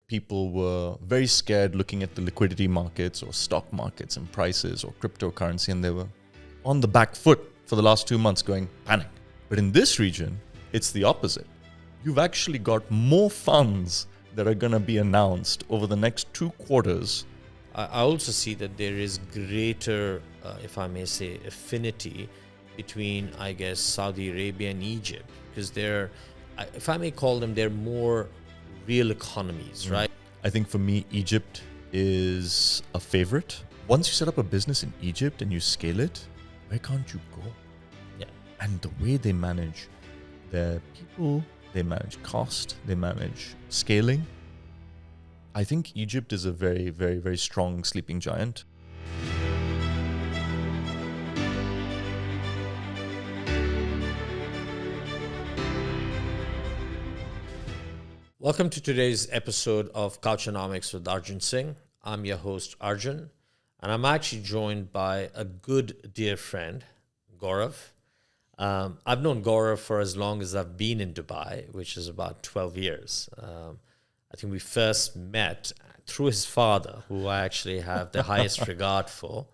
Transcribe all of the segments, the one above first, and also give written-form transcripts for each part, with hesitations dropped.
people were very scared looking at the liquidity markets or stock markets and prices or cryptocurrency, and they were on the back foot for the last 2 months going panic. But in this region, it's the opposite. You've actually got more funds that are going to be announced over the next 2 quarters. I also see that there is greater, if I may say, affinity between, I guess, Saudi Arabia and Egypt, because they're, if I may call them, they're more real economies, right? I think for me, Egypt is a favorite. Once you set up a business in Egypt and you scale it, where can't you go? Yeah. And the way they manage their people, they manage cost, they manage scaling. I think Egypt is a very, very, very strong sleeping giant. Welcome to today's episode of Couchonomics with Arjun Singh. I'm your host, Arjun, and I'm actually joined by a good dear friend, Gaurav. I've known Gaurav for as long as I've been in Dubai, which is about 12 years. I think we first met through his father, who I actually have the highest regard for.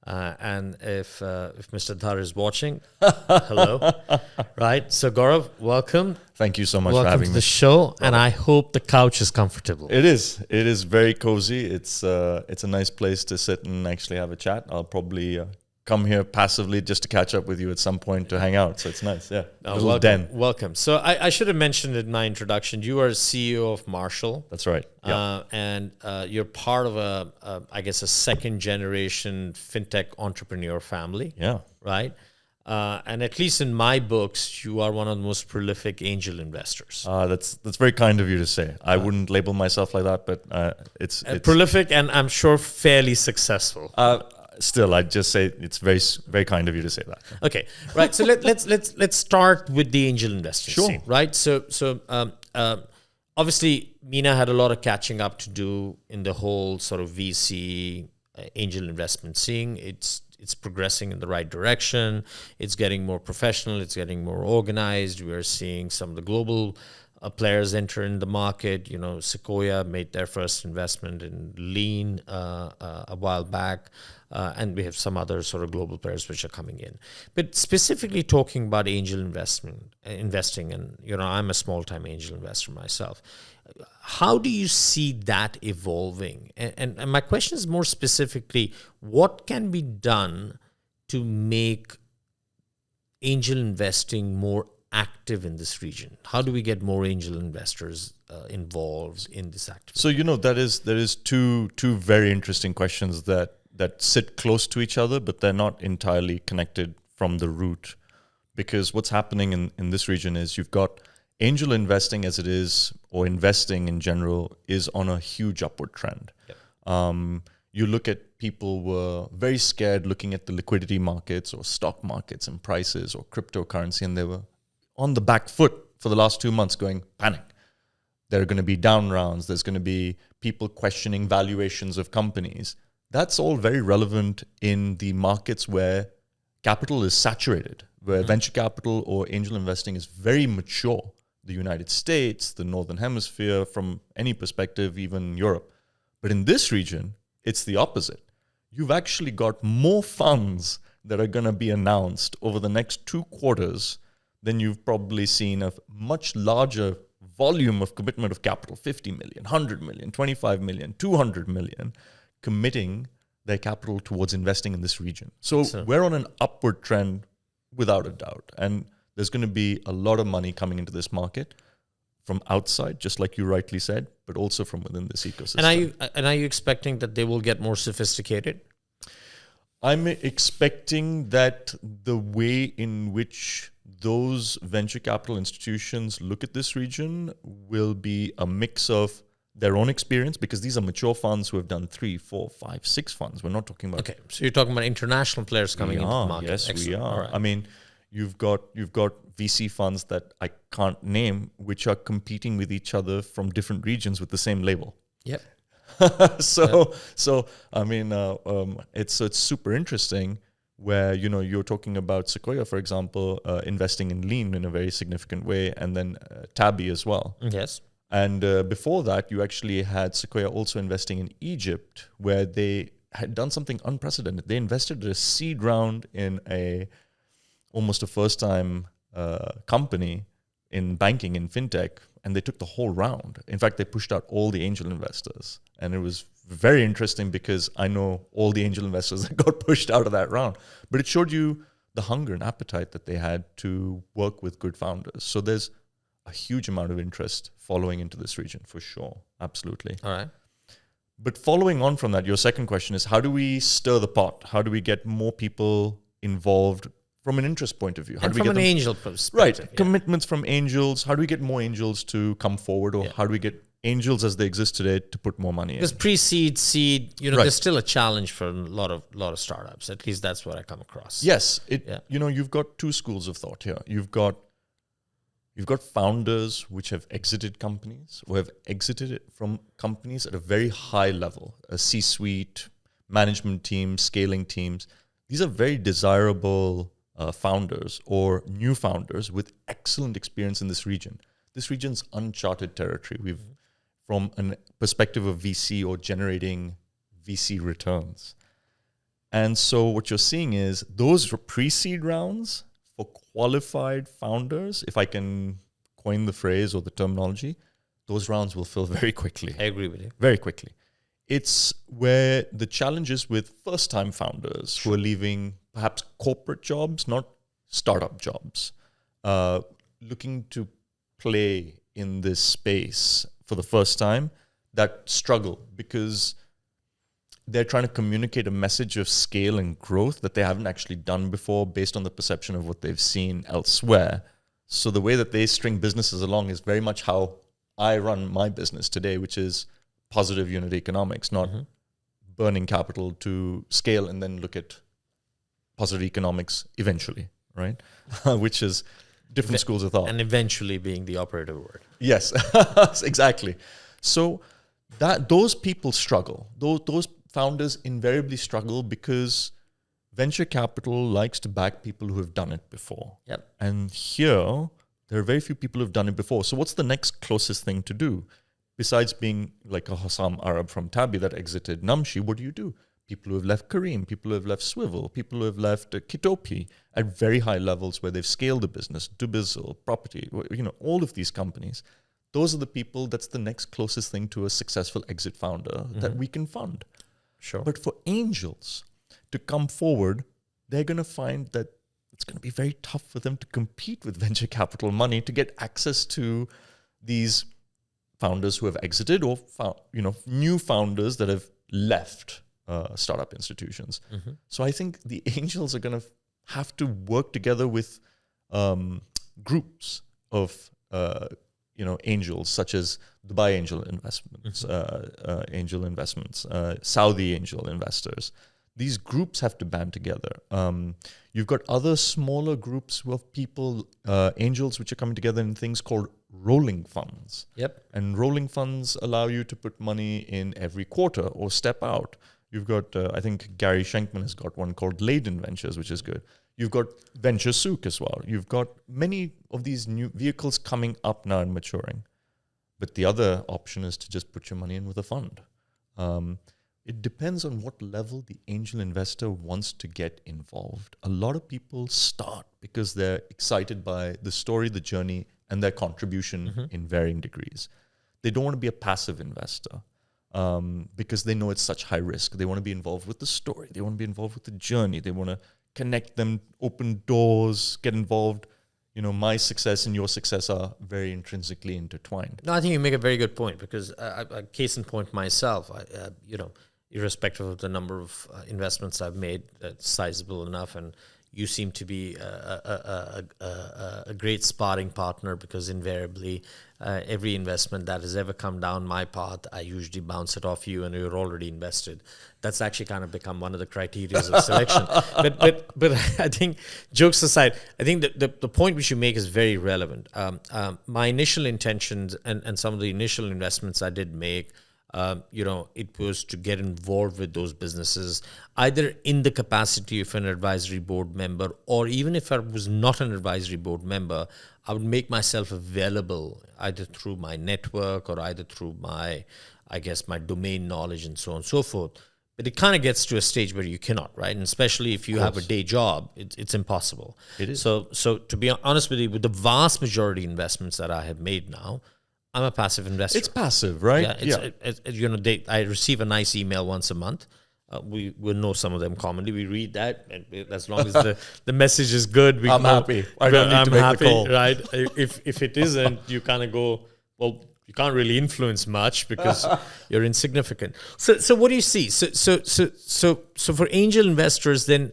And if Mr. Dhar is watching, hello. Right. So Gaurav, welcome. Thank you so much Welcome for having to me. the show, and I hope the couch is comfortable. It is. It is very cozy. It's a nice place to sit and actually have a chat. I'll probably come here passively just to catch up with you at some point to hang out. So it's nice. Yeah. Welcome. Den. Welcome. So I should have mentioned in my introduction, you are CEO of Marshal. That's right. Yeah. And you're part of a second generation FinTech entrepreneur family. Yeah. Right. And at least in my books, you are one of the most prolific angel investors. That's very kind of you to say. I wouldn't label myself like that, but it's prolific, and I'm sure fairly successful. Still, I'd just say it's very, very kind of you to say that. Okay, right. So let's start with the angel investing Sure. scene, right? So obviously, MENA had a lot of catching up to do in the whole sort of VC angel investment scene. It's progressing in the right direction. It's getting more professional. It's getting more organized. We are seeing some of the global players enter in the market. You know, Sequoia made their first investment in Lean a while back. And we have some other sort of global players which are coming in. But specifically talking about angel investing, and, you know, I'm a small-time angel investor myself. How do you see that evolving? And my question is more specifically, what can be done to make angel investing more active in this region? How do we get more angel investors involved in this activity? So, you know, there is two very interesting questions that sit close to each other, but they're not entirely connected from the root. Because what's happening in this region is you've got angel investing as it is, or investing in general, is on a huge upward trend. Yep. You look at people were very scared looking at the liquidity markets or stock markets and prices or cryptocurrency, and they were on the back foot for the last 2 months going panic. There are going to be down rounds. There's going to be people questioning valuations of companies. That's all very relevant in the markets where capital is saturated, where venture capital or angel investing is very mature. The United States, the Northern Hemisphere, from any perspective, even Europe. But in this region, it's the opposite. You've actually got more funds that are going to be announced over the next 2 quarters than you've probably seen of much larger volume of commitment of capital, 50 million, 100 million, 25 million, 200 million, committing their capital towards investing in this region. So we're on an upward trend without a doubt. And there's going to be a lot of money coming into this market from outside, just like you rightly said, but also from within this ecosystem. And are you expecting that they will get more sophisticated? I'm expecting that the way in which those venture capital institutions look at this region will be a mix of their own experience, because these are mature funds who have done 3, 4, 5, 6 funds. We're not talking about... Okay, so you're talking about international players coming into the market. Yes, Excellent. we are. Right. I mean, you've got VC funds that I can't name, which are competing with each other from different regions with the same label. Yep. So I mean, it's super interesting. Where, you know, you're talking about Sequoia, for example, investing in Lean in a very significant way, and then Tabby as well. Yes. And before that, you actually had Sequoia also investing in Egypt, where they had done something unprecedented. They invested a seed round in almost a first-time company in banking, in FinTech, and they took the whole round. In fact, they pushed out all the angel investors. And it was very interesting because I know all the angel investors that got pushed out of that round. But it showed you the hunger and appetite that they had to work with good founders. So there's a huge amount of interest following into this region, for sure. Absolutely. All right. But following on from that, your second question is, how do we stir the pot? How do we get more people involved from an interest point of view? How And do we from get an them, angel perspective. right, commitments from angels? How do we get more angels to come forward, or how do we get angels as they exist today to put more money in? Because pre-seed, seed, Right. there's still a challenge for a lot of startups. At least that's what I come across. Yes, you've got two schools of thought here. You've got founders which have exited companies, or have exited from companies at a very high level, a C-suite, management teams, scaling teams. These are very desirable founders or new founders with excellent experience in this region. This region's uncharted territory. From a perspective of VC or generating VC returns. And so what you're seeing is those pre-seed rounds for qualified founders, if I can coin the phrase or the terminology, those rounds will fill very quickly. I agree with you. Very quickly. It's where the challenge is with first-time founders who are leaving perhaps corporate jobs, not startup jobs, looking to play in this space for the first time, that struggle because they're trying to communicate a message of scale and growth that they haven't actually done before based on the perception of what they've seen elsewhere. So the way that they string businesses along is very much how I run my business today, which is positive unit economics, not burning capital to scale and then look at positive economics eventually, right? Which is different schools of thought. And eventually being the operative word. Yes, exactly. So those people struggle. Those founders invariably struggle because venture capital likes to back people who have done it before. Yep. And here, there are very few people who have done it before. So what's the next closest thing to do? Besides being like a Hossam Arab from Tabi that exited Namshi, what do? People who have left Kareem, people who have left Swivel, people who have left Kitopi at very high levels where they've scaled the business, Dubizzle, Property, all of these companies. Those are the people, that's the next closest thing to a successful exit founder that we can fund. Sure. But for angels to come forward, they're going to find that it's going to be very tough for them to compete with venture capital money to get access to these founders who have exited or new founders that have left startup institutions. So I think the angels are going to have to work together with groups of angels, such as Dubai Angel Investments, Saudi Angel Investors. These groups have to band together. You've got other smaller groups of people, angels, which are coming together in things called rolling funds. Yep. And rolling funds allow you to put money in every quarter or step out. You've got, I think Gary Schenkman has got one called Leiden Ventures, which is good. You've got Venture Souk as well. You've got many of these new vehicles coming up now and maturing. But the other option is to just put your money in with a fund. It depends on what level the angel investor wants to get involved. A lot of people start because they're excited by the story, the journey, and their contribution in varying degrees. They don't want to be a passive investor because they know it's such high risk. They want to be involved with the story. They want to be involved with the journey. They want to connect them, open doors, get involved. My success and your success are very intrinsically intertwined. No, I think you make a very good point because, case in point, myself, irrespective of the number of investments I've made, that's sizable enough, and you seem to be a great sparring partner because invariably every investment that has ever come down my path, I usually bounce it off you and you're already invested. That's actually kind of become one of the criteria of selection. But I think, jokes aside, I think the point which you make is very relevant. My initial intentions and some of the initial investments I did make, It was to get involved with those businesses, either in the capacity of an advisory board member, or even if I was not an advisory board member, I would make myself available either through my network or either through my domain knowledge and so on and so forth. But it kind of gets to a stage where you cannot, right? And especially if you have a day job, it's impossible. It is. So to be honest with you, with the vast majority investments that I have made now, I'm a passive investor. It's passive, right? I receive a nice email once a month. We will know some of them commonly. We read that, and as long as the message is good, I'm happy. I don't need to make the call. Right? If it isn't, you kind of go, well, you can't really influence much because you're insignificant. So what do you see? So for angel investors, then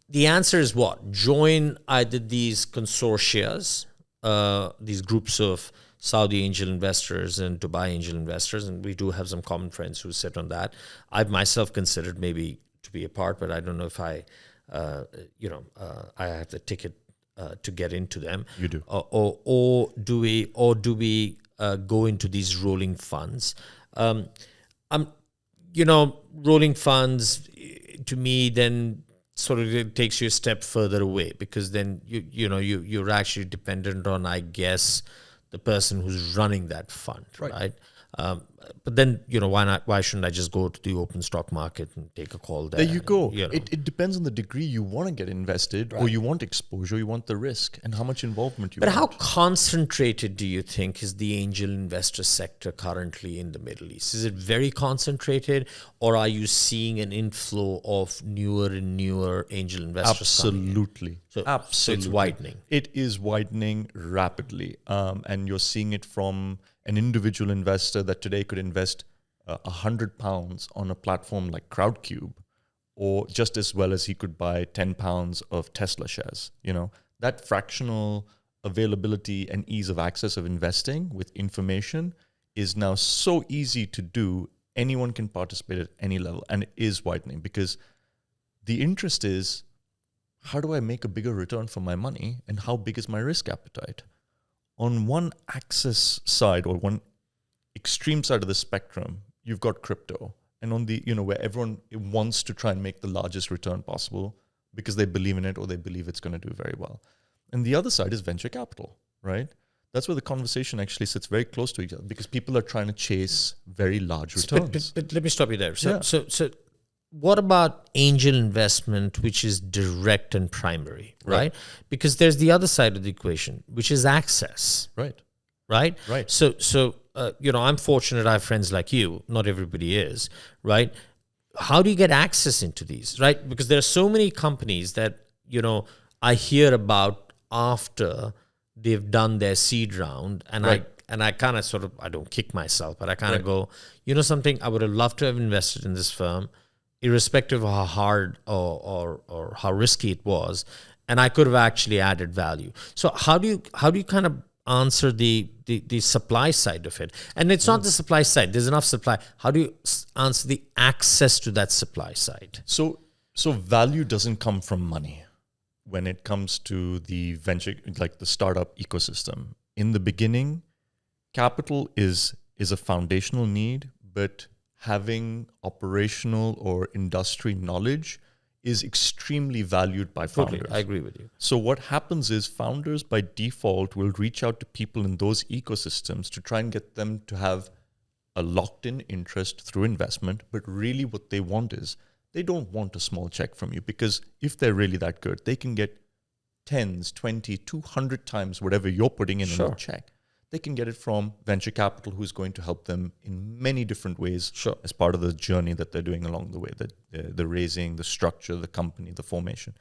the answer is what? Join either these consortia, these groups of Saudi angel investors and Dubai angel investors, and we do have some common friends who sit on that. I've myself considered maybe to be a part, but I don't know if I have the ticket to get into them. You do. Or do we go into these rolling funds? Rolling funds to me then sort of it takes you a step further away, because then you're actually dependent on, I guess, the person who's running that fund, right? But then, why not? Why shouldn't I just go to the open stock market and take a call there? There you go. It depends on the degree you want to get invested, or you want exposure, you want the risk, and how much involvement you want. But how concentrated do you think is the angel investor sector currently in the Middle East? Is it very concentrated, or are you seeing an inflow of newer and newer angel investors? Absolutely. So it's widening. It is widening rapidly. And you're seeing it from an individual investor that today could invest £100 on a platform like Crowdcube, or just as well as he could buy £10 of Tesla shares. That fractional availability and ease of access of investing with information is now so easy to do. Anyone can participate at any level, and it is widening, because the interest is, how do I make a bigger return for my money, and how big is my risk appetite? On one axis side, or one extreme side of the spectrum, you've got crypto. And on the, where everyone wants to try and make the largest return possible because they believe in it, or they believe it's going to do very well. And the other side is venture capital, right? That's where the conversation actually sits very close to each other, because people are trying to chase very large returns. But let me stop you there. So what about angel investment, which is direct and primary, right? Because there's the other side of the equation, which is access. Right. So I'm fortunate I have friends like you. Not everybody is, right? How do you get access into these, right? Because there are so many companies that, I hear about after they've done their seed round, and I kind of sort of, I don't kick myself, but I kind of go, something, I would have loved to have invested in this firm, irrespective of how hard or how risky it was, and I could have actually added value. So how do you kind of answer the supply side of it? And it's not the supply side. There's enough supply. How do you answer the access to that supply side? So value doesn't come from money when it comes to the venture, like the startup ecosystem. In the beginning, capital is a foundational need, but having operational or industry knowledge is extremely valued by founders. Totally, I agree with you. So what happens is founders by default will reach out to people in those ecosystems to try and get them to have a locked-in interest through investment. But really what they want is, they don't want a small check from you, because if they're really that good, they can get 10s, 20, 200 times whatever you're putting in a check. They can get it from venture capital, who's going to help them in many different ways as part of the journey that they're doing along the way, the raising, the structure, the company, the formation.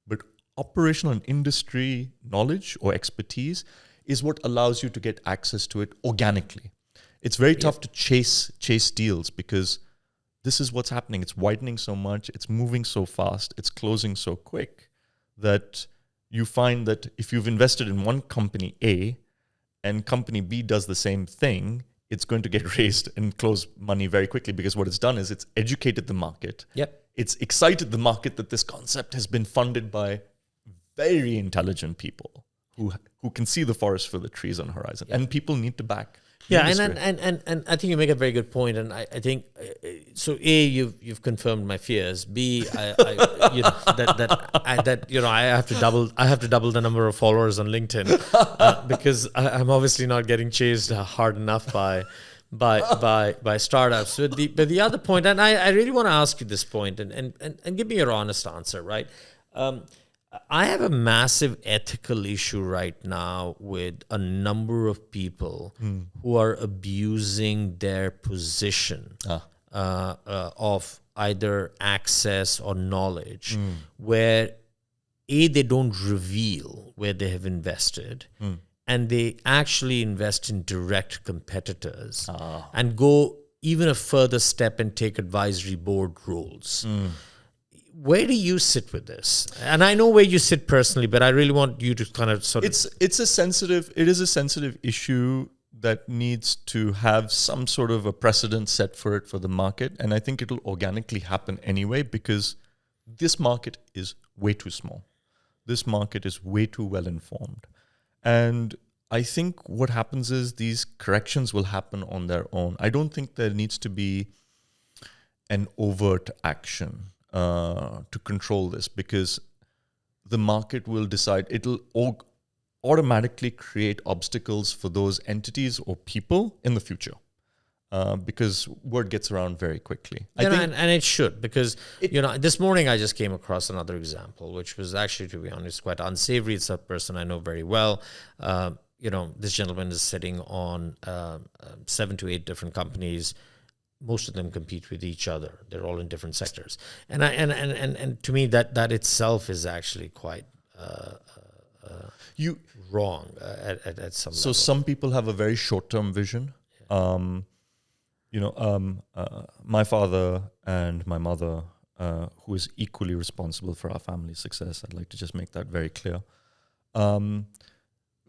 But operational and industry knowledge or expertise is what allows you to get access to it organically. It's very tough to chase deals, because this is what's happening. It's widening so much, it's moving so fast, it's closing so quick, that you find that if you've invested in one company A, and company B does the same thing, it's going to get raised and close money very quickly, because what it's done is it's educated the market. It's excited the market that this concept has been funded by very intelligent people who can see the forest for the trees on the horizon. And people need to back. the Yeah, industry. and I think you make a very good point, and I think so. A, you've confirmed my fears. B, I you know that I have to double the number of followers on LinkedIn because I'm obviously not getting chased hard enough by startups. But the other point, and I really want to ask you this point, and give me your honest answer, right? I have a massive ethical issue right now with a number of people who are abusing their position of either access or knowledge, where they don't reveal where they have invested, and they actually invest in direct competitors and go even a further step and take advisory board roles. Where do you sit with this? And I know where you sit personally, but I really want you to kind of sort of... It is a sensitive issue that needs to have some sort of a precedent set for it for the market. And I think it'll organically happen anyway, because this market is way too small. This market is way too well informed. And I think what happens is these corrections will happen on their own. I don't think there needs to be an overt action to control this, because the market will decide. It'll automatically create obstacles for those entities or people in the future, because word gets around very quickly. And it should, because this morning I just came across another example, which was actually, to be honest, quite unsavory. It's a person I know very well. This gentleman is sitting on 7 to 8 different companies. Most of them compete with each other. They're all in different sectors, and to me that itself is actually quite wrong at some level. So some people have a very short-term vision. My father and my mother, who is equally responsible for our family's success, I'd like to just make that very clear.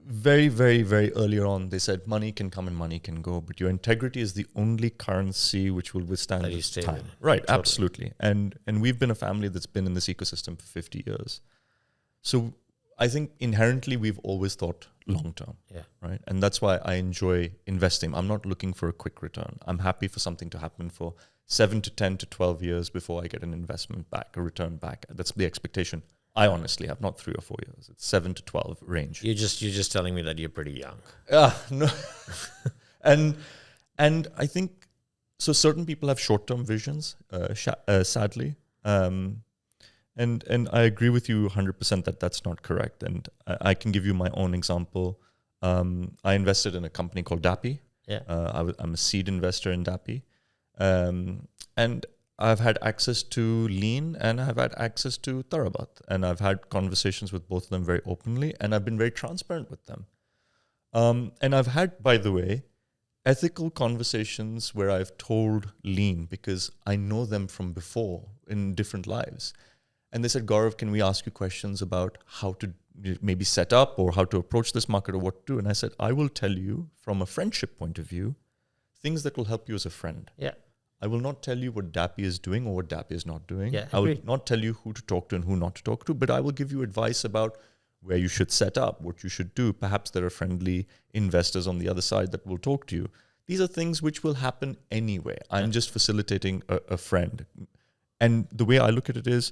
Very, very, very earlier on, they said money can come and money can go, but your integrity is the only currency which will withstand this time. Right, totally. Absolutely. And we've been a family that's been in this ecosystem for 50 years. So I think inherently we've always thought long-term, right? And that's why I enjoy investing. I'm not looking for a quick return. I'm happy for something to happen for 7 to 10 to 12 years before I get an investment back, a return back. That's the expectation. I honestly have not 3 or 4 years. It's 7 to 12 range. You're just telling me that you're pretty young. No. and I think so. Certain people have short-term visions. Sadly, and I agree with you 100% that that's not correct. And I can give you my own example. I invested in a company called Dappy. I'm a seed investor in Dappy, and I've had access to Lean and I've had access to Tharabat, and I've had conversations with both of them very openly, and I've been very transparent with them. And I've had, by the way, ethical conversations where I've told Lean, because I know them from before in different lives. And they said, Gaurav, can we ask you questions about how to maybe set up or how to approach this market or what to do? And I said, I will tell you from a friendship point of view, things that will help you as a friend. Yeah. I will not tell you what Dappy is doing or what Dappy is not doing. Yeah, I will not tell you who to talk to and who not to talk to, but I will give you advice about where you should set up, what you should do. Perhaps there are friendly investors on the other side that will talk to you. These are things which will happen anyway. I'm just facilitating a friend. And the way I look at it is,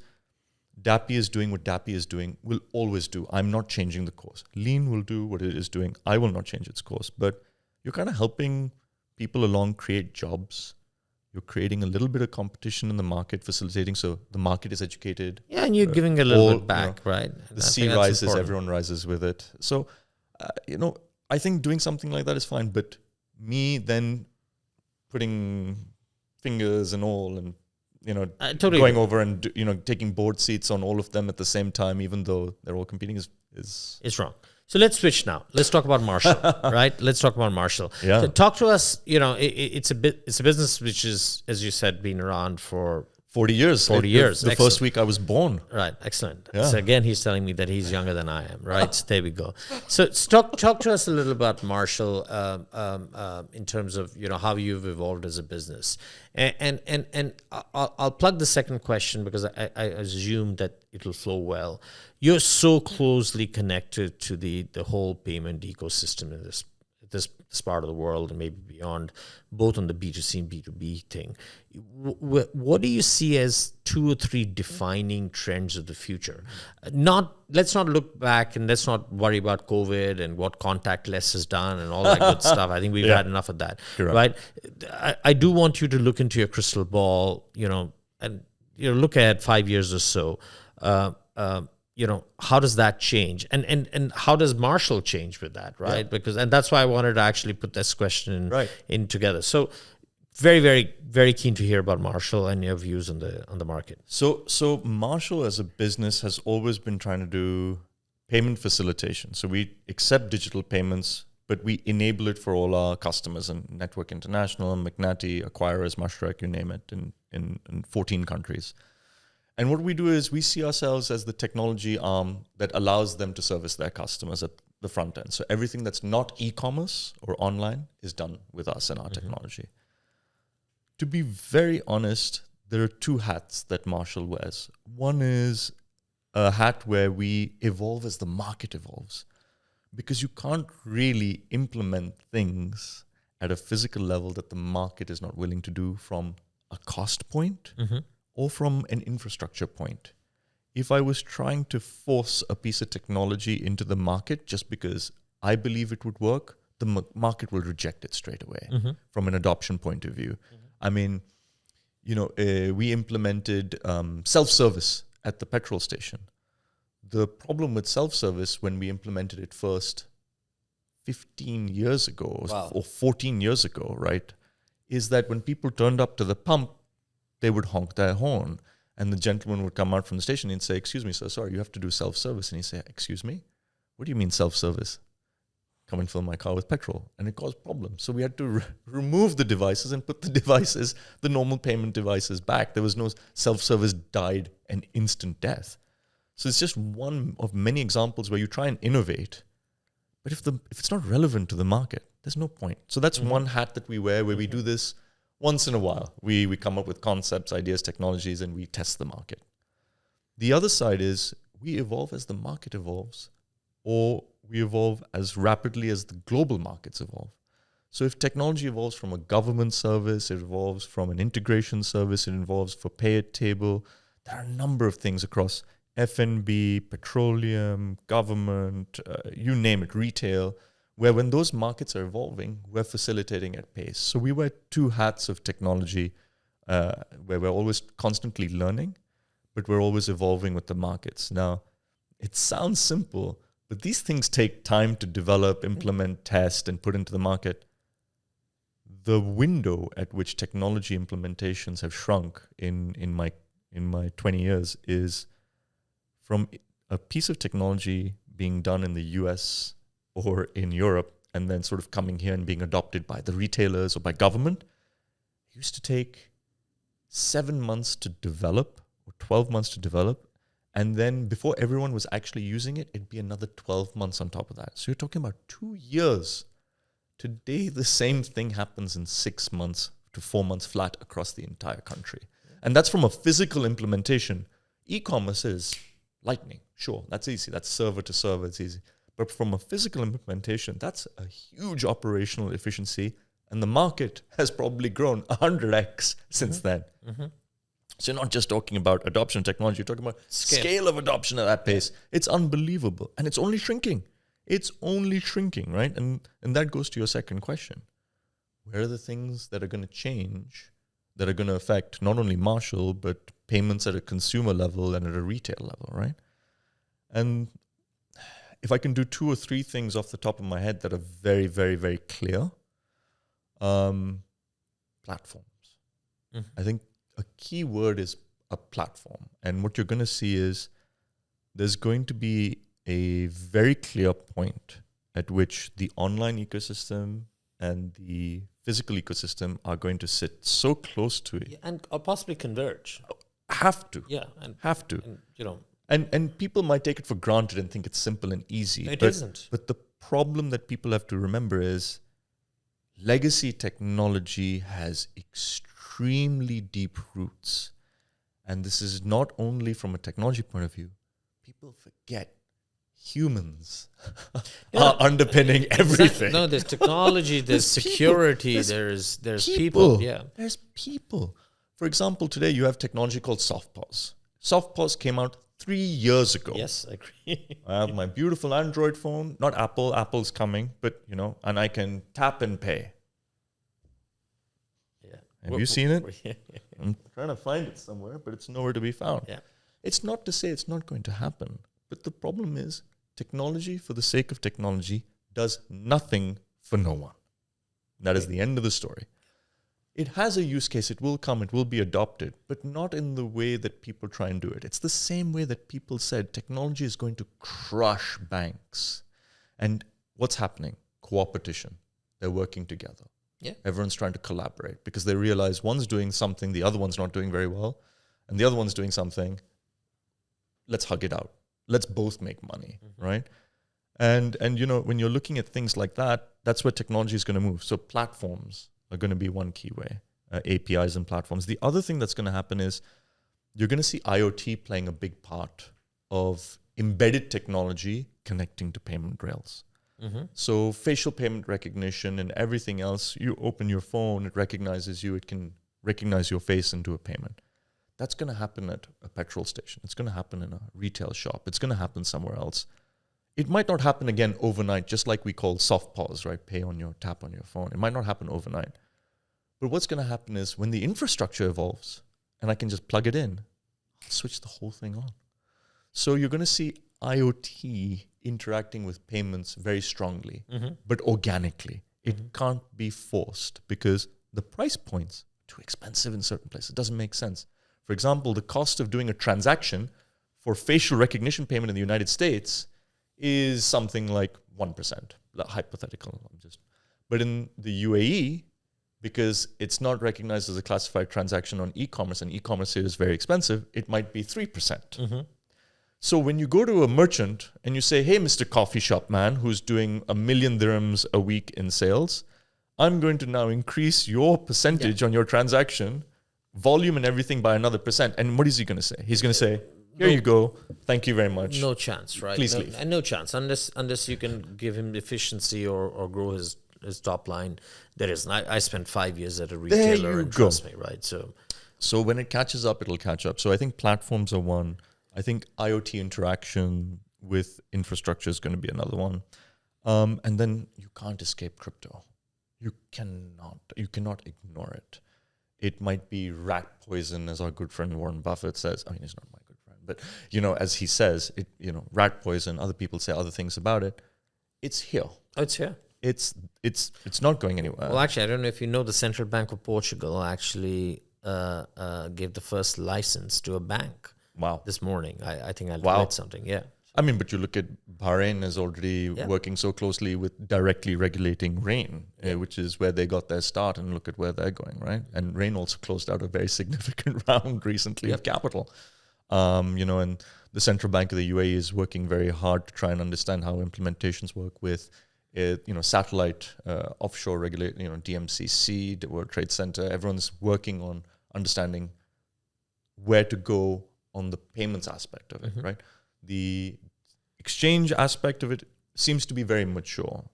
Dappy is doing what Dappy is doing, will always do. I'm not changing the course. Lean will do what it is doing. I will not change its course. But you're kind of helping people along create jobs. You're creating a little bit of competition in the market, facilitating so the market is educated. Yeah, and you're giving a little bit back, right? The sea rises, important. Everyone rises with it. So, I think doing something like that is fine. But me then putting fingers and all and, totally going over and, taking board seats on all of them at the same time, even though they're all competing is wrong. So let's switch now. Let's talk about Marshal, right? Let's talk about Marshal. Yeah. So talk to us. It's a business which is, as you said, been around for 40 years. 40 years. The first week I was born. Right. Excellent. Yeah. So again, he's telling me that he's younger than I am. Right. So there we go. So talk to us a little about Marshal in terms of how you've evolved as a business. And I'll plug the second question because I assume that it'll flow well. You're so closely connected to the whole payment ecosystem in this this part of the world and maybe beyond, both on the B2C and B2B thing. What do you see as 2 or 3 defining trends of the future? Let's not look back and let's not worry about COVID and what contactless has done and all that good stuff. I think we've had enough of that, Correct. right? I do want you to look into your crystal ball, and look at 5 years or so. How does that change, and how does Marshall change with that, right? And that's why I wanted to actually put this question in together. So, very, very, very keen to hear about Marshall and your views on the market. So Marshall as a business has always been trying to do payment facilitation. So we accept digital payments, but we enable it for all our customers, and Network International, Magnati, acquirers, Mushrek, you name it, in 14 countries. And what we do is we see ourselves as the technology arm that allows them to service their customers at the front end. So everything that's not e-commerce or online is done with us and our technology. To be very honest, there are 2 hats that Marshall wears. One is a hat where we evolve as the market evolves, because you can't really implement things at a physical level that the market is not willing to do from a cost point or from an infrastructure point. If I was trying to force a piece of technology into the market just because I believe it would work, the market will reject it straight away from an adoption point of view. I mean, we implemented self-service at the petrol station. The problem with self-service when we implemented it first 15 years ago or 14 years ago, right, is that when people turned up to the pump, they would honk their horn, and the gentleman would come out from the station and say, "Excuse me, sir, sorry, you have to do self-service." And he'd say, "Excuse me? What do you mean self-service? Come and fill my car with petrol." And it caused problems. So we had to remove the devices and put the devices, the normal payment devices, back. There was no self-service died an instant death. So it's just one of many examples where you try and innovate, but if it's not relevant to the market, there's no point. So that's one hat that we wear, where we do this once in a while. We come up with concepts, ideas, technologies, and we test the market. The other side is we evolve as the market evolves, or we evolve as rapidly as the global markets evolve. So if technology evolves from a government service, it evolves from an integration service, it evolves for pay at table. There are a number of things across F&B, petroleum, government, you name it, retail, where when those markets are evolving, we're facilitating at pace. So we wear 2 hats of technology, where we're always constantly learning, but we're always evolving with the markets. Now, it sounds simple, but these things take time to develop, implement, test, and put into the market. The window at which technology implementations have shrunk in my 20 years is from a piece of technology being done in the US or in Europe and then sort of coming here and being adopted by the retailers or by government. It used to take 7 months to develop or 12 months to develop. And then before everyone was actually using it, it'd be another 12 months on top of that. So you're talking about 2 years. Today, the same thing happens in 6 months to 4 months flat across the entire country. And that's from a physical implementation. E-commerce is lightning. Sure, that's easy. That's server to server. It's easy. But from a physical implementation, that's a huge operational efficiency. And the market has probably grown 100x since then. So you're not just talking about adoption of technology, you're talking about scale of adoption at that pace. It's unbelievable. And it's only shrinking. It's only shrinking, right? And that goes to your second question. Where are the things that are going to change, that are going to affect not only Marshall, but payments at a consumer level and at a retail level, right? And if I can do 2 or 3 things off the top of my head that are very, very, very clear, platforms. I think a key word is a platform. And what you're going to see is there's going to be a very clear point at which the online ecosystem and the physical ecosystem are going to sit so close to it. And or possibly converge. Have to. Yeah. Have to. And, you know. And people might take it for granted and think it's simple and easy. It isn't. But the problem that people have to remember is legacy technology has extremely deep roots. And this is not only from a technology point of view. People forget humans are underpinning everything. No, there's technology, there's security, there's people. Yeah. There's people. For example, today you have technology called SoftPOS. SoftPOS came out 3 years ago. Yes, I agree. I have my beautiful Android phone, not Apple. Apple's coming, but and I can tap and pay. Yeah. Have you seen it? I'm trying to find it somewhere, but it's nowhere to be found. Yeah. It's not to say it's not going to happen, but the problem is technology for the sake of technology does nothing for no one. That is the end of the story. It has a use case, it will come, it will be adopted, but not in the way that people try and do it. It's the same way that people said technology is going to crush banks. And what's happening? Cooperation. They're working together. Yeah. Everyone's trying to collaborate because they realize one's doing something, the other one's not doing very well, and the other one's doing something. Let's hug it out. Let's both make money, right? And when you're looking at things like that, that's where technology is going to move. So platforms are going to be one key way, APIs and platforms. The other thing that's going to happen is you're going to see IoT playing a big part of embedded technology connecting to payment rails. So facial payment recognition and everything else, you open your phone, it recognizes you, it can recognize your face and do a payment. That's going to happen at a petrol station. It's going to happen in a retail shop. It's going to happen somewhere else. It might not happen again overnight, just like we call soft pause, right? Tap on your phone. It might not happen overnight. But what's going to happen is when the infrastructure evolves and I can just plug it in, I'll switch the whole thing on. So you're going to see IoT interacting with payments very strongly, but organically. It can't be forced because the price points are too expensive in certain places. It doesn't make sense. For example, the cost of doing a transaction for facial recognition payment in the United States is something like 1%, hypothetical. But in the UAE, because it's not recognized as a classified transaction on e-commerce, and e-commerce is very expensive, it might be 3%. So when you go to a merchant and you say, hey, Mr. Coffee Shop Man, who's doing 1 million dirhams a week in sales, I'm going to now increase your percentage on your transaction, volume and everything by another %. And what is he going to say? He's going to say, here you go. Thank you very much. No chance, right? Please leave. And no chance unless you can give him efficiency or grow his top line. There isn't. I spent 5 years at a retailer, and trust me, right? So when it catches up, it'll catch up. So I think platforms are one. I think IoT interaction with infrastructure is going to be another one. And then you can't escape crypto. You cannot ignore it. It might be rat poison, as our good friend Warren Buffett says. I mean, he's not my good friend, but as he says, rat poison. Other people say other things about it. It's here. Oh, it's here. It's not going anywhere. Well, actually, I don't know if you know, the Central Bank of Portugal actually gave the first license to a bank. Wow. This morning. I think I read something. Yeah. I mean, but you look at Bahrain is already working so closely with directly regulating Rain, which is where they got their start, and look at where they're going, right? And Rain also closed out a very significant round recently of capital. And the Central Bank of the UAE is working very hard to try and understand how implementations work with satellite offshore regulate, DMCC, the World Trade Center. Everyone's working on understanding where to go on the payments aspect of it, right? The exchange aspect of it seems to be very mature.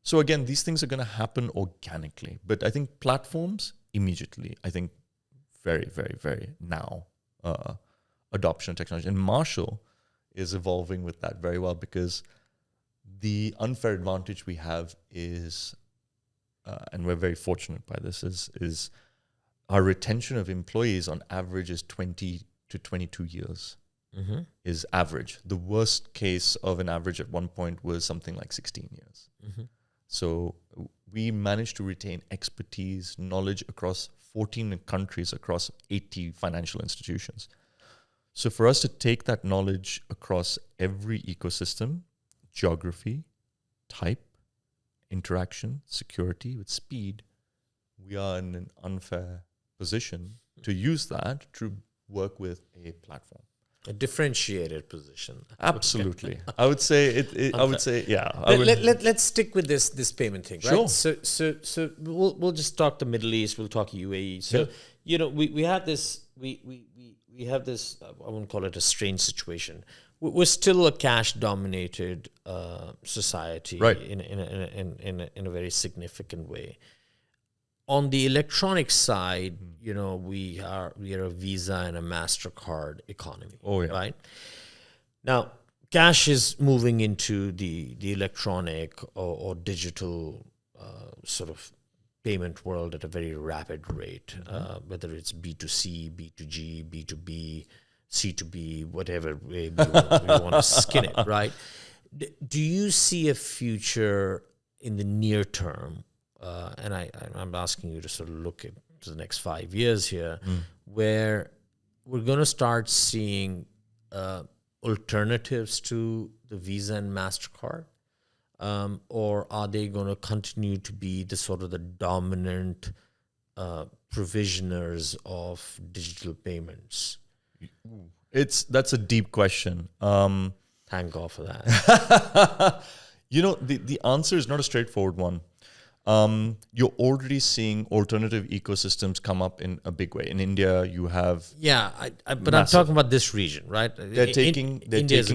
So again, these things are going to happen organically. But I think platforms, immediately, I think very, very, very now, adoption of technology. And Marshal is evolving with that very well, because the unfair advantage we have is, and we're very fortunate by this, is our retention of employees on average is 20 to 22 years. Is average. The worst case of an average at one point was something like 16 years. So we managed to retain expertise, knowledge across 14 countries, across 80 financial institutions. So for us to take that knowledge across every ecosystem, geography, type, interaction, security, with speed, we are in an unfair position to use that to work with a platform. A differentiated position. Absolutely. I would say let's stick with this payment thing, right? Sure. So we'll just talk the Middle East, we'll talk UAE. So we have this I won't call it a strange situation. we're still a cash-dominated society, Right. in a very significant way. On the electronic side, we are a Visa and a MasterCard economy. Oh, yeah. Right. Now, cash is moving into the electronic or digital sort of payment world at a very rapid rate, whether it's B2C, B2G, B2B, C2B, whatever way we want to skin it, right? Do you see a future in the near term, and I'm asking you to sort of look at the next 5 years here, where we're going to start seeing alternatives to the Visa and MasterCard? Or are they going to continue to be the sort of the dominant provisioners of digital payments? That's a deep question. Thank God for that. The answer is not a straightforward one. You're already seeing alternative ecosystems come up in a big way. In India, you have but I'm talking about this region, right? they're taking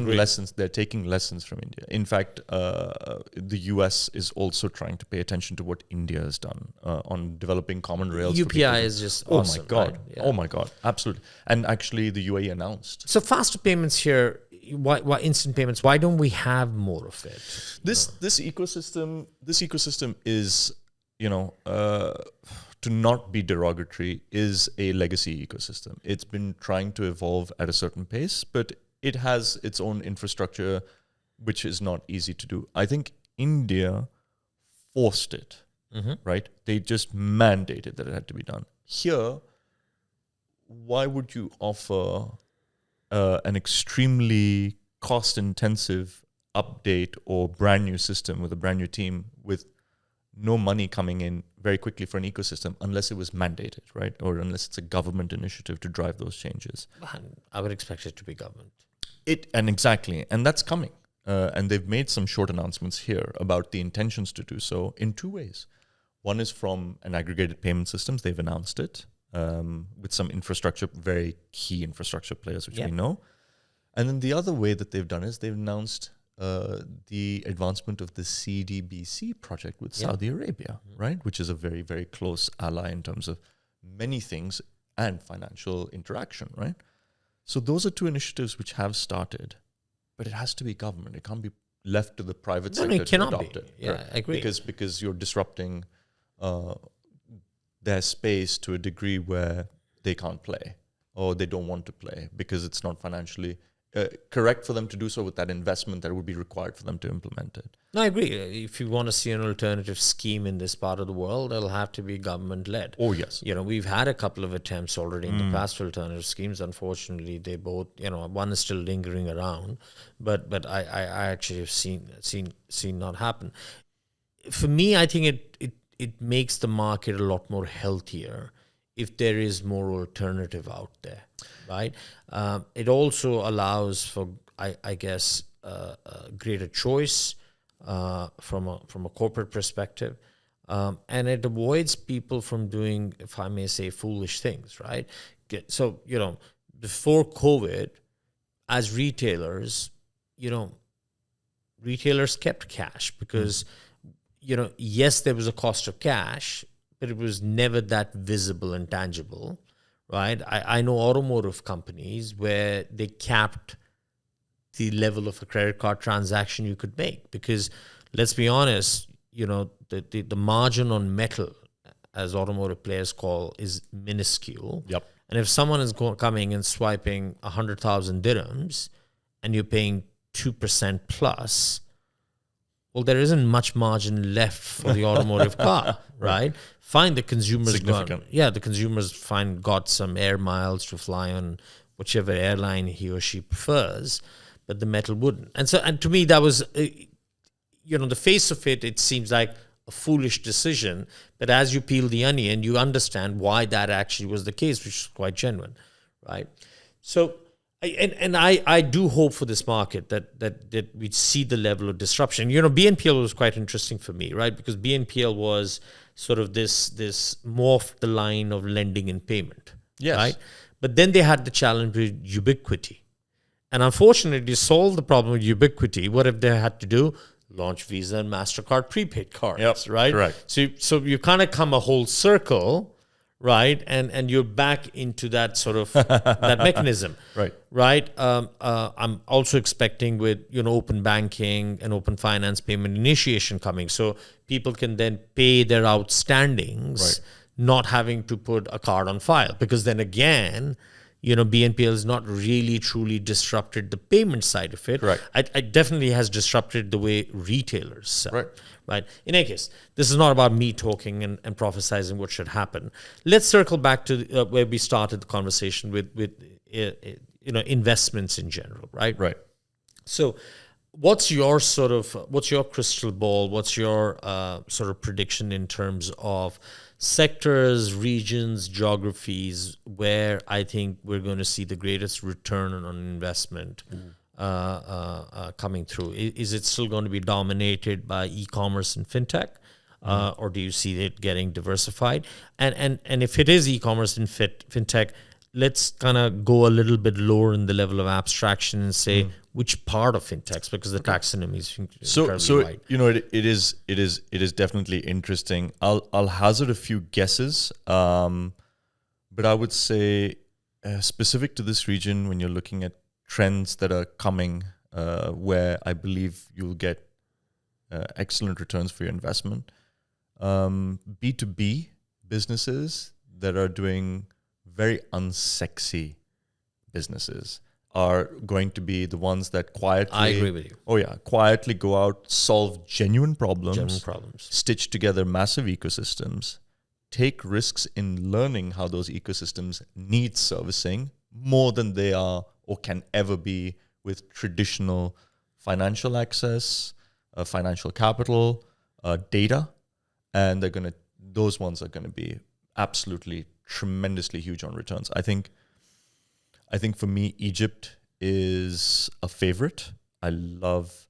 lessons. They're taking lessons from India. In fact, the US is also trying to pay attention to what India has done on developing common rails. UPI is just awesome. Oh my God! Right? Yeah. Oh my God! Absolutely. And actually, the UAE announced. So faster payments here. Why instant payments? Why don't we have more of it? This ecosystem is, to not be derogatory, is a legacy ecosystem. It's been trying to evolve at a certain pace, but it has its own infrastructure, which is not easy to do. I think India forced it, right? They just mandated that it had to be done. Here, why would you offer an extremely cost-intensive update or brand new system with a brand new team with no money coming in very quickly for an ecosystem unless it was mandated, right? Or unless it's a government initiative to drive those changes. I would expect it to be government. And that's coming. And they've made some short announcements here about the intentions to do so in two ways. One is from an aggregated payment systems. They've announced it. With some infrastructure, very key infrastructure players, which we know. And then the other way that they've done is they've announced the advancement of the CDBC project with Saudi Arabia, right? Which is a very, very close ally in terms of many things and financial interaction, right? So those are two initiatives which have started, but it has to be government. It can't be left to the private sector to adopt it. Yeah, right? I agree. Because you're disrupting their space to a degree where they can't play or they don't want to play because it's not financially correct for them to do so with that investment that would be required for them to implement it. No, I agree. If you want to see an alternative scheme in this part of the world, it'll have to be government-led. Oh, yes. We've had a couple of attempts already in the past for alternative schemes. Unfortunately, they both, one is still lingering around, but I actually have seen not happen. For me, I think it makes the market a lot more healthier if there is more alternative out there, right? It also allows for, I guess, greater choice from a corporate perspective, and it avoids people from doing, if I may say, foolish things, right? So, before COVID, as retailers, retailers kept cash because yes, there was a cost of cash, but it was never that visible and tangible, right? I know automotive companies where they capped the level of a credit card transaction you could make because, let's be honest, the margin on metal, as automotive players call, is minuscule. Yep. And if someone is coming and swiping 100,000 dirhams and you're paying 2% plus, well, there isn't much margin left for the automotive car, right? Fine, the consumers the consumers got some air miles to fly on whichever airline he or she prefers, but the metal wouldn't. And to me, that was, the face of it, it seems like a foolish decision. But as you peel the onion, you understand why that actually was the case, which is quite genuine, right? So, I do hope for this market that we see the level of disruption. BNPL was quite interesting for me, right? Because BNPL was sort of this morphed the line of lending and payment, yes. right? But then they had the challenge with ubiquity. And unfortunately, to solve the problem of ubiquity, what if they had to do? Launch Visa and MasterCard prepaid cards, Yep, right? correct. So you kind of come a whole circle, right? And you're back into that sort of that mechanism, Right. right? I'm also expecting with open banking and open finance payment initiation coming, so people can then pay their outstandings, Right. not having to put a card on file, because then again, BNPL has not really truly disrupted the payment side of it. Correct. It definitely has disrupted the way retailers sell. Right. Right. In any case, this is not about me talking and prophesizing what should happen. Let's circle back to where we started the conversation with investments in general. Right. Right. So, what's your crystal ball? What's your sort of prediction in terms of sectors, regions, geographies where I think we're going to see the greatest return on investment coming through? Is it still going to be dominated by e-commerce and FinTech? Or do you see it getting diversified? And if it is e-commerce and FinTech, let's kind of go a little bit lower in the level of abstraction and say which part of FinTechs, because the taxonomy is incredibly wide. It is definitely interesting. I'll hazard a few guesses, but I would say specific to this region, when you're looking at trends that are coming, where I believe you'll get excellent returns for your investment. B2B businesses that are doing very unsexy businesses are going to be the ones that quietly... I agree with you. Oh yeah, quietly go out, solve genuine problems, problems. Stitch together massive ecosystems, take risks in learning how those ecosystems need servicing more than they are or can ever be with traditional financial access, financial capital, data, and those ones are going to be absolutely tremendously huge on returns. I think for me, Egypt is a favorite. I love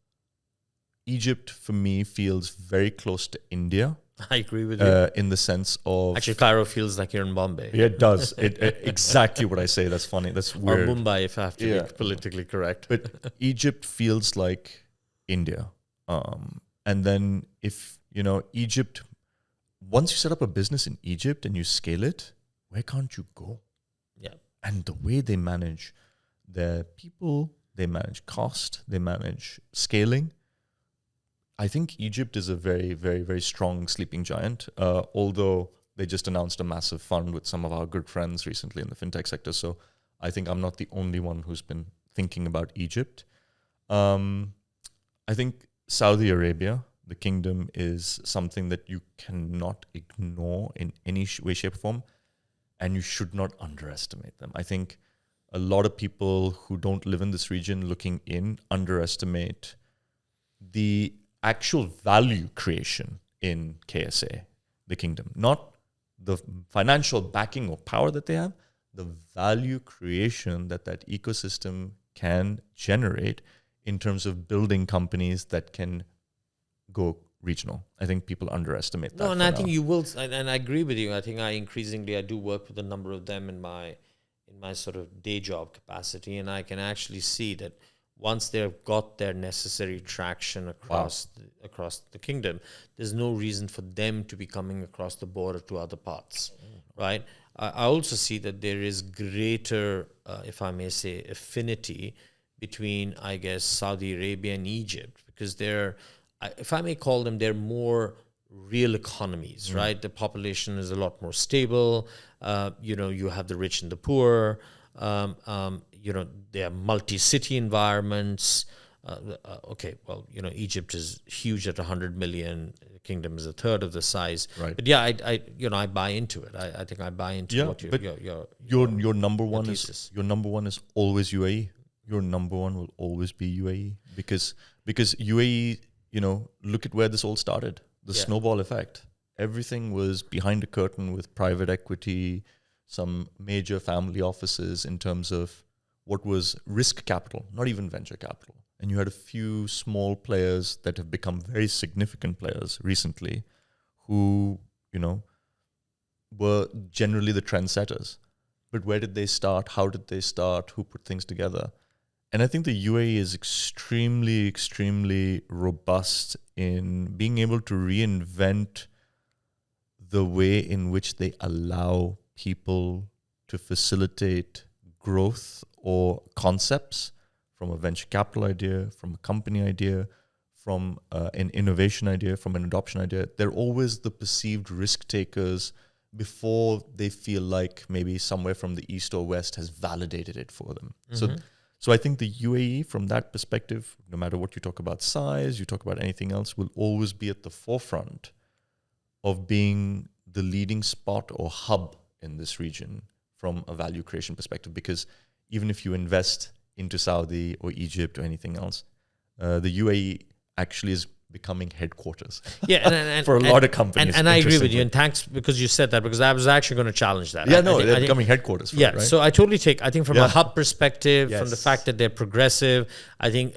Egypt. For me, feels very close to India. I agree with you. In the sense of... Actually, Cairo feels like you're in Bombay. Yeah, it does. It exactly what I say. That's funny. That's weird. Or Mumbai, if I have to be politically correct. But Egypt feels like India. And then if, Egypt, once you set up a business in Egypt and you scale it, where can't you go? Yeah. And the way they manage their people, they manage cost, they manage scaling. I think Egypt is a very, very, very strong sleeping giant, although they just announced a massive fund with some of our good friends recently in the fintech sector. So I think I'm not the only one who's been thinking about Egypt. I think Saudi Arabia, the kingdom, is something that you cannot ignore in any way, shape, or form, and you should not underestimate them. I think a lot of people who don't live in this region looking in underestimate the actual value creation in KSA, the kingdom. Not the financial backing or power that they have, the value creation that ecosystem can generate in terms of building companies that can go regional. I think people underestimate that. No, and I think you will, and I agree with you. I think I do work with a number of them in my sort of day job capacity, and I can actually see that once they've got their necessary traction across the kingdom, there's no reason for them to be coming across the border to other parts, right? I also see that there is greater, if I may say, affinity between, I guess, Saudi Arabia and Egypt, because they're, if I may call them, they're more real economies, right? The population is a lot more stable. You have the rich and the poor. They are multi-city environments. Egypt is huge at 100 million. The kingdom is a third of the size. Right. But yeah, I buy into it. I think I buy into what your number one thesis. Your number one is always UAE. Your number one will always be UAE because UAE, look at where this all started. The snowball effect. Everything was behind a curtain with private equity, some major family offices in terms of what was risk capital, not even venture capital. And you had a few small players that have become very significant players recently who, were generally the trendsetters. But where did they start? How did they start? Who put things together? And I think the UAE is extremely, extremely robust in being able to reinvent the way in which they allow people to facilitate growth or concepts from a venture capital idea, from a company idea, from an innovation idea, from an adoption idea. They're always the perceived risk takers before they feel like maybe somewhere from the east or west has validated it for them. So I think the UAE, from that perspective, no matter what you talk about size, you talk about anything else, will always be at the forefront of being the leading spot or hub in this region from a value creation perspective. Because even if you invest into Saudi or Egypt or anything else, the UAE actually is becoming headquarters for a lot of companies. And I agree with you. And thanks, because you said that, because I was actually going to challenge that. They're becoming headquarters for it, right? So I totally I think from a hub perspective, from the fact that they're progressive, I think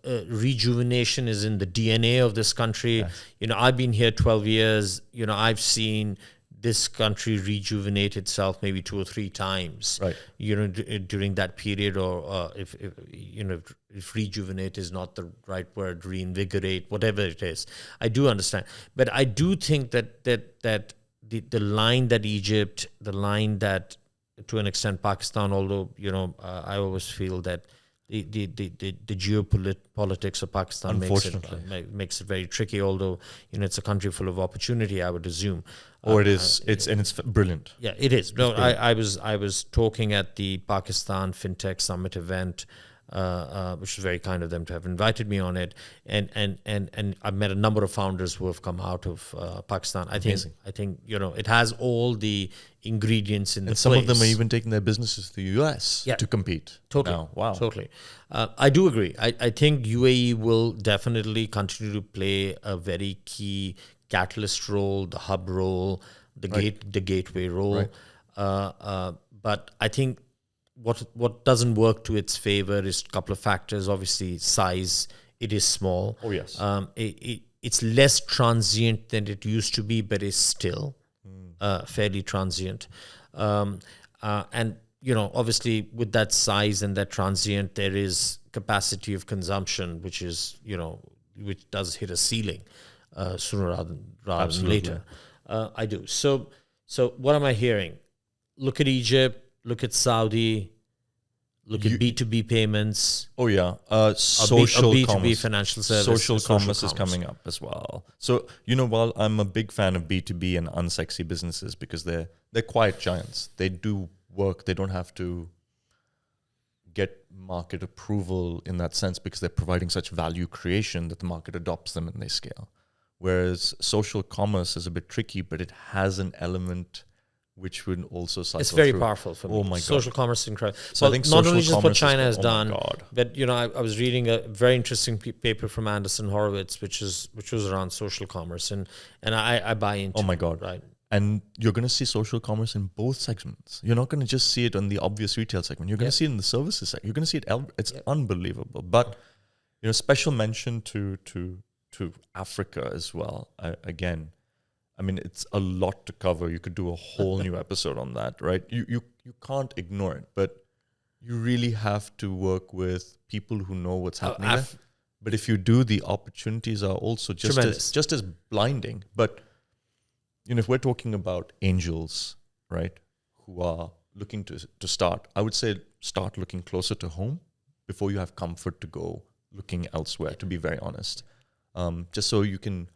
rejuvenation is in the DNA of this country. Yes. You know, I've been here 12 years. You know, I've seen this country rejuvenate itself maybe 2 or 3 times, right? You know, during that period, or if rejuvenate is not the right word, reinvigorate, whatever it is. I do understand, but I do think that the line that Egypt, the line that to an extent Pakistan, although I always feel that the geopolitics of Pakistan makes it very tricky. Although it's a country full of opportunity, I would assume. It's brilliant. Yeah, it is. No, I was talking at the Pakistan FinTech Summit event, which was very kind of them to have invited me on it, and I've met a number of founders who have come out of Pakistan. I think it has all the ingredients in the place. And some of them are even taking their businesses to the US to compete. Totally. Now. Wow. Totally. I do agree. I think UAE will definitely continue to play a very key catalyst role, the hub role, the gateway role. Right. But I think what doesn't work to its favor is a couple of factors. Obviously, size. It is small. Oh, yes. It's less transient than it used to be, but it's still fairly transient. And obviously, with that size and that transient, there is capacity of consumption, which does hit a ceiling sooner rather than later. I do. So what am I hearing? Look at Egypt. Look at Saudi. Look at B2B payments. Oh yeah, social B2B commerce, financial services. Social commerce is coming up as well. So while I'm a big fan of B2B and unsexy businesses because they're quiet giants. They do work. They don't have to get market approval in that sense because they're providing such value creation that the market adopts them and they scale. Whereas social commerce is a bit tricky, but it has an element which would also cycle It's very through. powerful for me. Oh my God. Social commerce is incredible. So I think not only just what China has oh done, but I was reading a very interesting paper from Anderson Horowitz, which was around social commerce, and I buy into. Oh my God! Right. And you're going to see social commerce in both segments. You're not going to just see it on the obvious retail segment. You're going to see it in the services segment. You're going to see it. It's unbelievable. But special mention to Africa as well. It's a lot to cover. You could do a whole new episode on that, right? You can't ignore it, but you really have to work with people who know what's happening there. But if you do, the opportunities are also just as blinding. But if we're talking about angels, right, who are looking to start, I would say start looking closer to home before you have comfort to go looking elsewhere, to be very honest. Just so you can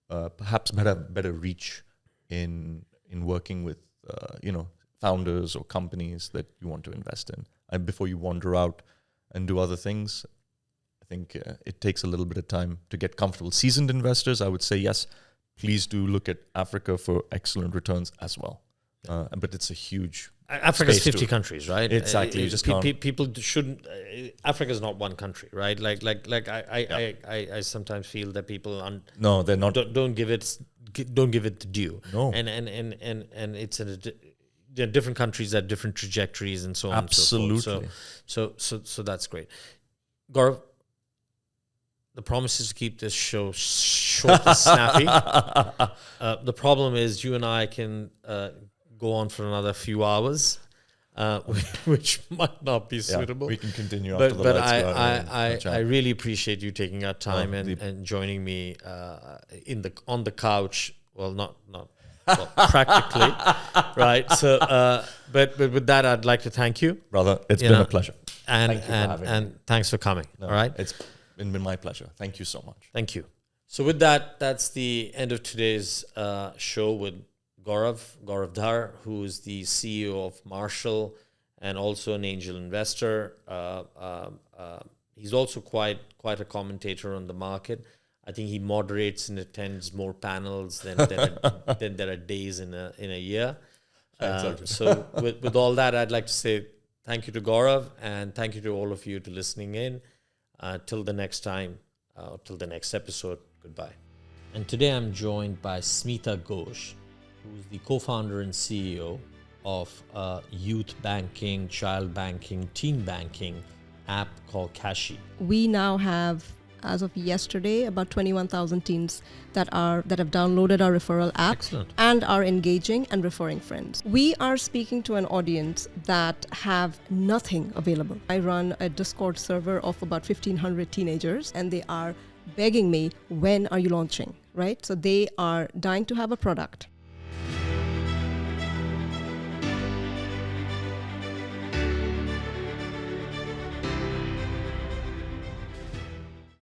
perhaps better reach in working with founders or companies that you want to invest in. And before you wander out and do other things, I think it takes a little bit of time to get comfortable. Seasoned investors, I would say yes, please do look at Africa for excellent returns as well. But it's a huge Africa's 50 countries, right? Exactly. You just can't. People shouldn't. Africa is not one country, right? I sometimes feel that people no, they're not. Don't give it the due. No. And it's different countries have different trajectories and so on. Absolutely. So that's great. Gaurav, the promise is to keep this show short and snappy. The problem is you and I can go on for another few hours. which might not be Yeah, suitable. we can continue after But the lights go out. I really appreciate you taking out time and joining me on the couch. Well, not practically, right? So, but with that, I'd like to thank you, Brother, it's been a pleasure. And thanks for coming. No, all right, it's been my pleasure. Thank you so much. thank you. So with that, that's the end of today's show with Gaurav Dhar, who is the CEO of Marshal and also an angel investor. He's also quite a commentator on the market. I think he moderates and attends more panels than there are days in a year. So with all that, I'd like to say thank you to Gaurav and thank you to all of you to listening in. Till the next time, till the next episode, goodbye. And today I'm joined by Smita Ghosh, who's the co-founder and CEO of a youth banking, child banking, teen banking app called Kashi. We now have, as of yesterday, about 21,000 teens that have downloaded our referral app. Excellent. And are engaging and referring friends. We are speaking to an audience that have nothing available. I run a Discord server of about 1,500 teenagers, and they are begging me, when are you launching, right? So they are dying to have a product.